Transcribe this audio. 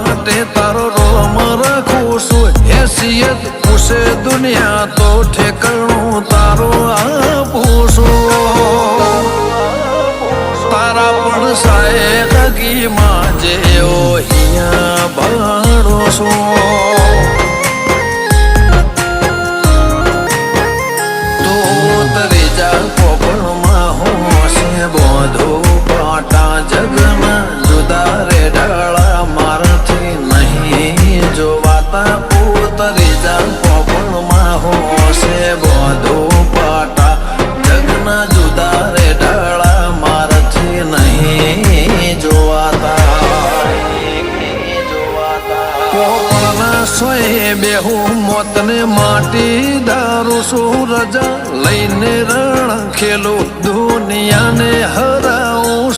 માટે તારો રોમ રાખું છું હેસિયત પૂછે દુનિયા તો ઠેકાણું તારો આપું છું તારા પણ સાહેબ ગીમાં જેવો અહીંયા ભાડો છું જગના જુદા રે ડાળા મારાથી નહીં જોવાતા ઉતરી જા પોપણમાં હોશે બોધો પાટા જગના જુદા રે ડાળા મારાથી નહીં જોવાતા પોપણના સોય બેહું મોતને માટી દારૂ શું રજા લઈને રણ ખેલું દુનિયાને હરા